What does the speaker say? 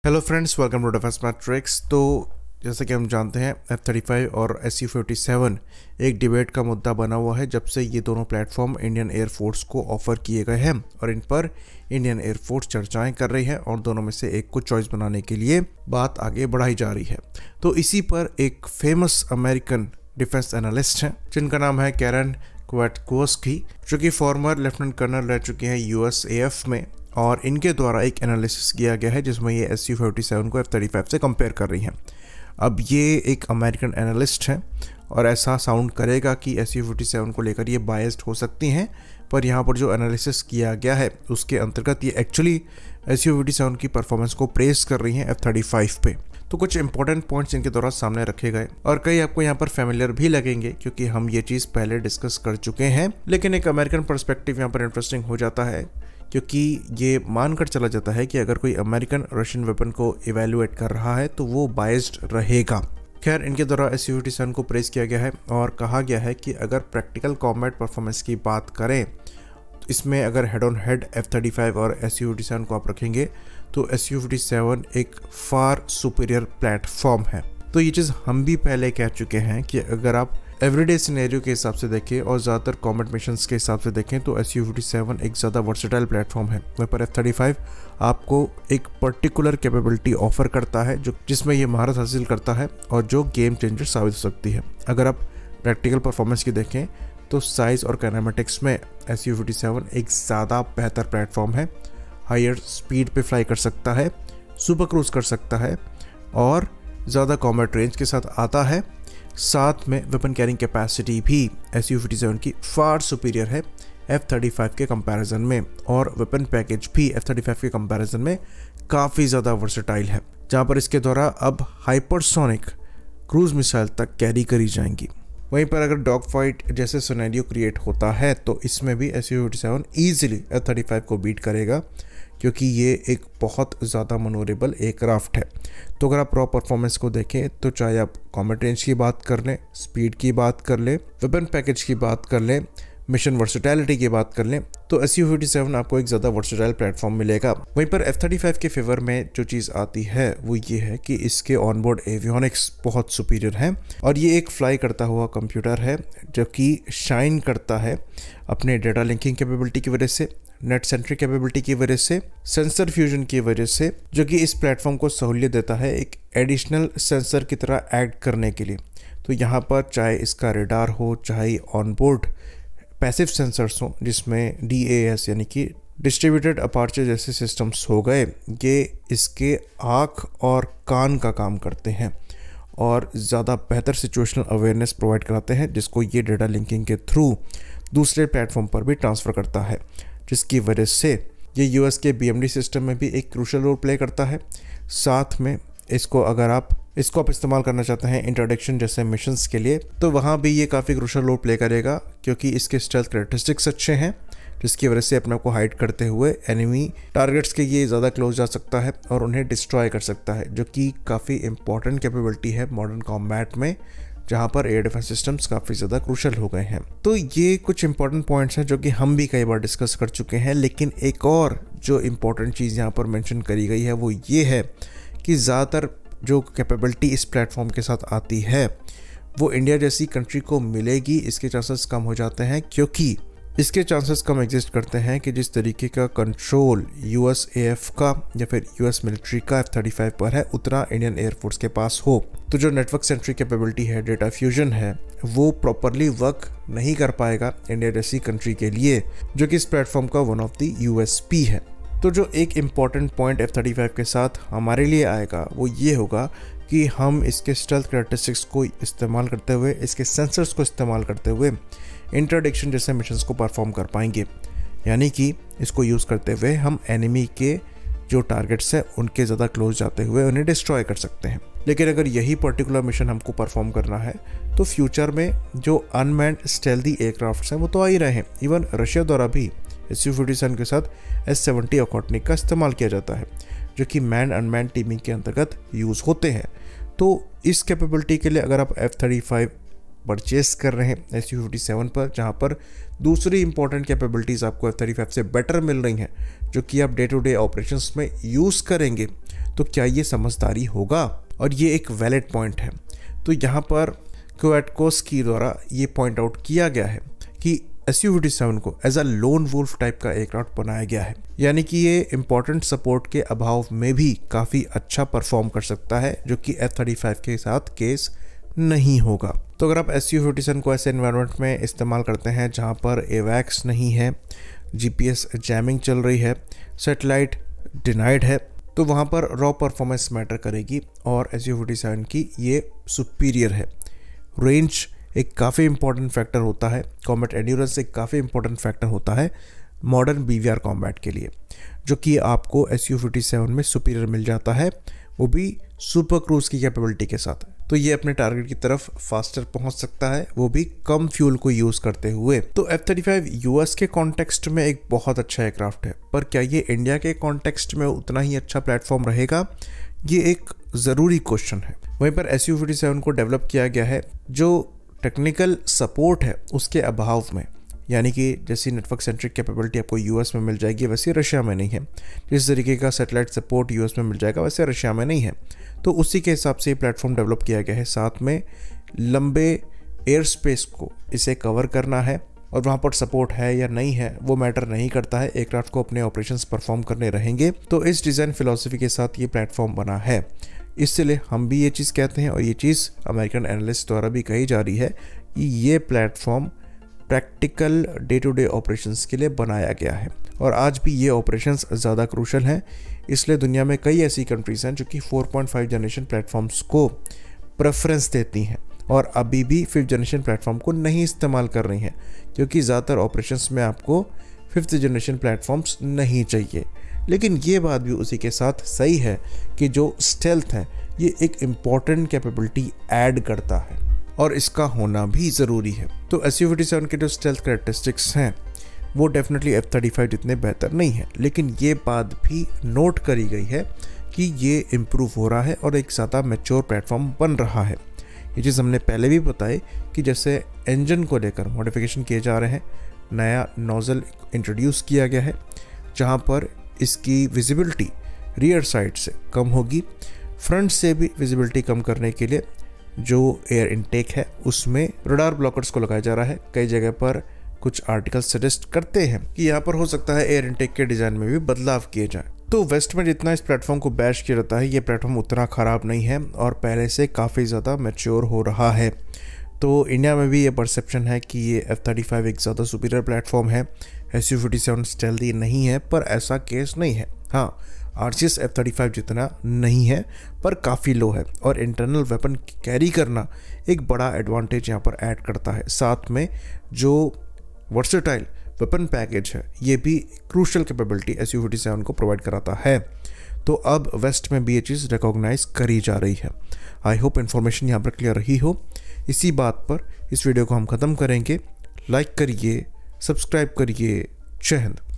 Hello friends, welcome to defence matrix. तो जैसा कि हम जानते हैं F-35 और Su-57 एक डिबेट का मुद्दा बना हुआ है जब से ये दोनों प्लेटफॉर्म इंडियन एयरफोर्स को ऑफ़र किए गए हैं और इन पर इंडियन एयरफोर्स चर्चाएं कर रही है और दोनों में से एक को चॉइस बनाने के लिए बात आगे बढ़ाई जा रही है। तो इसी पर एक फेमस अमेरिकन डिफेंस एनालिस्ट हैं जिनका नाम है कैरन क्विटकोस्की, जो कि फॉर्मर लेफ्टिनेंट कर्नल रह चुके हैं USAF में, और इनके द्वारा एक एनालिसिस किया गया है जिसमें ये Su-57 को F-35 से कंपेयर कर रही हैं। अब ये एक अमेरिकन एनालिस्ट हैं और ऐसा साउंड करेगा कि Su-57 को लेकर ये बायस्ड हो सकती हैं, पर यहाँ पर जो एनालिसिस किया गया है उसके अंतर्गत ये एक्चुअली Su-57 की परफॉर्मेंस को प्रेस कर रही हैं F-35 पे। तो कुछ इंपॉर्टेंट पॉइंट्स इनके द्वारा सामने रखे गए और कई आपको यहाँ पर फेमिलियर भी लगेंगे क्योंकि हम ये चीज़ पहले डिस्कस कर चुके हैं, लेकिन एक अमेरिकन पर्सपेक्टिव यहाँ पर इंटरेस्टिंग हो जाता है क्योंकि ये मानकर चला जाता है कि अगर कोई अमेरिकन रशियन वेपन को इवेल्युएट कर रहा है तो वो बायस्ड रहेगा। खैर, इनके द्वारा Su-57 को प्रेस किया गया है और कहा गया है कि अगर प्रैक्टिकल कॉम्बैट परफॉर्मेंस की बात करें तो इसमें अगर हेड ऑन हेड F-35 और Su-57 को आप रखेंगे तो Su-57 एक फार सुपीरियर प्लेटफॉर्म है। तो ये चीज़ हम भी पहले कह चुके हैं कि अगर आप एवरीडे सिनेरियो के हिसाब से देखें और ज़्यादातर कॉम्बैट मिशंस के हिसाब से देखें तो Su-57 एक ज़्यादा वर्सेटाइल प्लेटफॉर्म है, वहीं पर F-35 आपको एक पर्टिकुलर कैपेबिलिटी ऑफर करता है जो जिसमें ये महारत हासिल करता है और जो गेम चेंजर साबित हो सकती है। अगर आप प्रैक्टिकल परफॉर्मेंस की देखें तो साइज़ और काइनेमेटिक्स में Su-57 एक ज़्यादा बेहतर प्लेटफॉर्म है। हायर स्पीड पे फ्लाई कर सकता है, सुपर क्रूज कर सकता है और ज़्यादा कॉम्बैट रेंज के साथ आता है। साथ में वेपन कैरिंग कैपेसिटी भी Su-57 की फार सुपीरियर है F-35 के कंपैरिजन में, और वेपन पैकेज भी F-35 के कंपैरिजन में काफ़ी ज़्यादा वर्सेटाइल है, जहां पर इसके द्वारा अब हाइपरसोनिक क्रूज मिसाइल तक कैरी करी जाएंगी। वहीं पर अगर डॉग फाइट जैसे सिनेरियो क्रिएट होता है तो इसमें भी Su-57 ईजिली F-35 को बीट करेगा क्योंकि ये एक बहुत ज़्यादा मनोरेबल एयरक्राफ्ट है। तो अगर आप रॉ परफॉर्मेंस को देखें तो चाहे आप कॉम्बैट रेंज की बात कर लें, स्पीड की बात कर लें, वेपन पैकेज की बात कर लें, मिशन वर्सेटैलिटी की बात कर लें, तो Su-57 आपको एक ज़्यादा वर्सेटाइल प्लेटफॉर्म मिलेगा। वहीं पर F-35 के फेवर में जो चीज़ आती है वो ये है कि इसके ऑनबोर्ड एवियोनिक्स बहुत सुपीरियर है और ये एक फ्लाई करता हुआ कंप्यूटर है जो कि शाइन करता है अपने डेटा लिंकिंग कैपेबिलिटी की वजह से, नेट सेंट्रिक कैपेबिलिटी की वजह से, सेंसर फ्यूजन की वजह से, जो कि इस प्लेटफॉर्म को सहूलियत देता है एक एडिशनल सेंसर की तरह एक्ट करने के लिए। तो यहाँ पर चाहे इसका रेडार हो, चाहे ऑनबोर्ड पैसिव सेंसर्स हो जिसमें DAS यानी कि डिस्ट्रीब्यूटेड अपर्चर जैसे सिस्टम्स हो गए, ये इसके आँख और कान का काम करते हैं और ज़्यादा बेहतर सिचुएशनल अवेयरनेस प्रोवाइड कराते हैं जिसको ये डेटा लिंकिंग के थ्रू दूसरे प्लेटफॉर्म पर भी ट्रांसफ़र करता है, जिसकी वजह से ये US के BMD सिस्टम में भी एक क्रूशल रोल प्ले करता है। साथ में अगर आप इसको इस्तेमाल करना चाहते हैं इंटरडिक्शन जैसे मिशंस के लिए तो वहाँ भी ये काफ़ी क्रूशल रोल प्ले करेगा क्योंकि इसके स्टेल्थ कैरेक्टरिस्टिक्स अच्छे हैं, जिसकी वजह से अपने आप को हाइड करते हुए एनिमी टारगेट्स के ये ज़्यादा क्लोज जा सकता है और उन्हें डिस्ट्रॉय कर सकता है, जो कि काफ़ी इंपॉर्टेंट कैपेबिलिटी है मॉडर्न कॉम्बैट में जहाँ पर एयर डिफेंस सिस्टम्स काफ़ी ज़्यादा क्रूशल हो गए हैं। तो ये कुछ इंपॉर्टेंट पॉइंट्स हैं जो कि हम भी कई बार डिस्कस कर चुके हैं, लेकिन एक और जो इम्पॉर्टेंट चीज़ यहाँ पर मेंशन करी गई है वो ये है कि ज़्यादातर जो कैपेबिलिटी इस प्लेटफॉर्म के साथ आती है वो इंडिया जैसी कंट्री को मिलेगी, इसके चांसेस कम हो जाते हैं क्योंकि इसके चांसेस कम एग्जिस्ट करते हैं कि जिस तरीके का कंट्रोल USAF का या फिर US मिलिट्री का F-35 पर है उतना इंडियन एयरफोर्स के पास हो। तो जो नेटवर्क सेंट्रिक कैपेबिलिटी है, डेटा फ्यूजन है, वो प्रॉपरली वर्क नहीं कर पाएगा इंडिया जैसी कंट्री के लिए, जो कि इस प्लेटफॉर्म का वन ऑफ द USP है। तो जो एक इम्पॉर्टेंट पॉइंट F-35 के साथ हमारे लिए आएगा वो ये होगा कि हम इसके स्टेल्थ कैरेक्टरिस्टिक्स को इस्तेमाल करते हुए, इसके सेंसर्स को इस्तेमाल करते हुए इंटरडिक्शन जैसे मिशंस को परफॉर्म कर पाएंगे, यानी कि इसको यूज़ करते हुए हम एनिमी के जो टारगेट्स हैं उनके ज़्यादा क्लोज जाते हुए उन्हें डिस्ट्रॉय कर सकते हैं। लेकिन अगर यही पर्टिकुलर मिशन हमको परफॉर्म करना है तो फ्यूचर में जो अनमैन्ड स्टेल्दी एयरक्राफ्ट्स हैं वो तो आ ही रहे हैं। इवन रशिया द्वारा भी Su-57 के साथ S-70 ऑकॉर्टनिक का इस्तेमाल किया जाता है जो कि मैन अनमैन टीमिंग के अंतर्गत यूज़ होते हैं। तो इस कैपेबिलिटी के लिए अगर आप F-35 परचेस कर रहे हैं SU57 पर, जहां पर दूसरी इंपॉर्टेंट कैपेबिलिटीज़ आपको F-35 से बेटर मिल रही हैं, जो कि आप डे टू डे ऑपरेशंस में यूज़ करेंगे, तो क्या ये समझदारी होगा? और ये एक वैलिड पॉइंट है। तो यहाँ पर क्वाटकोस्की द्वारा ये पॉइंट आउट किया गया है कि SU57 को as a lone wolf type का एयरक्राफ्ट बनाया गया है, यानी कि ये इंपॉर्टेंट सपोर्ट के अभाव में भी काफ़ी अच्छा परफॉर्म कर सकता है, जो कि F-35 के साथ केस नहीं होगा। तो अगर आप SU57 को ऐसे एनवायरनमेंट में इस्तेमाल करते हैं जहाँ पर एवैक्स नहीं है, GPS जैमिंग चल रही है, सैटेलाइट डिनाइड है, तो वहाँ पर रॉ परफॉर्मेंस मैटर करेगी और SU57 की ये सुपीरियर है। रेंज एक काफ़ी इंपॉर्टेंट फैक्टर होता है, कॉम्बैट एंड्योरेंस एक काफ़ी इंपॉर्टेंट फैक्टर होता है मॉडर्न BVR कॉम्बैट के लिए, जो कि आपको SU57 में सुपीरियर मिल जाता है, वो भी सुपर क्रूज की कैपेबिलिटी के साथ। तो ये अपने टारगेट की तरफ फास्टर पहुंच सकता है, वो भी कम फ्यूल को यूज़ करते हुए। तो F-35 US के कॉन्टेक्स्ट में एक बहुत अच्छा एयरक्राफ्ट है, पर क्या ये इंडिया के कॉन्टेक्स्ट में उतना ही अच्छा प्लेटफॉर्म रहेगा? ये एक ज़रूरी क्वेश्चन है। वहीं पर SU57 को डेवलप किया गया है जो टेक्निकल सपोर्ट है उसके अभाव में, यानी कि जैसी नेटवर्क सेंट्रिक कैपेबिलिटी आपको US में मिल जाएगी वैसे रशिया में नहीं है, जिस तरीके का सैटेलाइट सपोर्ट US में मिल जाएगा वैसे रशिया में नहीं है। तो उसी के हिसाब से ये प्लेटफॉर्म डेवलप किया गया है। साथ में लंबे एयर स्पेस को इसे कवर करना है, और वहाँ पर सपोर्ट है या नहीं है वो मैटर नहीं करता है, एयरक्राफ्ट को अपने ऑपरेशंस परफॉर्म करने रहेंगे। तो इस डिज़ाइन फिलॉसफी के साथ ये प्लेटफॉर्म बना है, इसलिए हम भी ये चीज़ कहते हैं और ये चीज़ अमेरिकन एनालिस्ट द्वारा भी कही जा रही है कि ये platform practical day to day operations के लिए बनाया गया है। और आज भी ये ऑपरेशंस ज़्यादा क्रूशल हैं, इसलिए दुनिया में कई ऐसी कंट्रीज़ हैं जो कि 4.5 जनरेशन प्लेटफॉर्म्स को प्रेफरेंस देती हैं और अभी भी 5th जनरेशन प्लेटफॉर्म को नहीं इस्तेमाल कर रही हैं, क्योंकि ज़्यादातर ऑपरेशंस में आपको 5th जनरेशन प्लेटफॉर्म्स नहीं चाहिए। लेकिन ये बात भी उसी के साथ सही है कि जो स्टेल्थ है ये एक इम्पॉर्टेंट कैपेबिलिटी ऐड करता है और इसका होना भी ज़रूरी है। तो SU57 के जो स्टेल्थ कैरेक्टरिस्टिक्स हैं वो डेफिनेटली F-35 जितने बेहतर नहीं है, लेकिन ये बात भी नोट करी गई है कि ये इम्प्रूव हो रहा है और एक ज़्यादा मैच्योर प्लेटफॉर्म बन रहा है। ये चीज़ हमने पहले भी बताई कि जैसे इंजन को लेकर मॉडिफिकेशन किए जा रहे हैं, नया नोज़ल इंट्रोड्यूस किया गया है जहाँ पर इसकी विजिबिलिटी रियर साइड से कम होगी, फ्रंट से भी विजिबिलिटी कम करने के लिए जो एयर इनटेक है उसमें रडार ब्लॉकर्स को लगाया जा रहा है। कई जगह पर कुछ आर्टिकल सजेस्ट करते हैं कि यहाँ पर हो सकता है एयर इनटेक के डिज़ाइन में भी बदलाव किए जाए। तो वेस्ट में जितना इस प्लेटफॉर्म को बैश किया जाता है, ये प्लेटफॉर्म उतना ख़राब नहीं है और पहले से काफ़ी ज़्यादा मैच्योर हो रहा है। तो इंडिया में भी ये परसेप्शन है कि ये F-35 एक ज़्यादा सुपीरियर प्लेटफॉर्म है, SU57 स्टेल्दी नहीं है, पर ऐसा केस नहीं है। हाँ, RCS F-35 जितना नहीं है पर काफ़ी लो है और इंटरनल वेपन कैरी करना एक बड़ा एडवांटेज यहाँ पर ऐड करता है। साथ में जो वर्सेटाइल वेपन पैकेज है ये भी क्रूशल कैपेबिलिटी SU57 को प्रोवाइड कराता है। तो अब वेस्ट में भी ये चीज़ रिकॉग्नाइज करी जा रही है। आई होप इन्फॉर्मेशन यहाँ पर क्लियर रही हो। इसी बात पर इस वीडियो को हम ख़त्म करेंगे। लाइक करिए, सब्सक्राइब करिए। जय हिंद।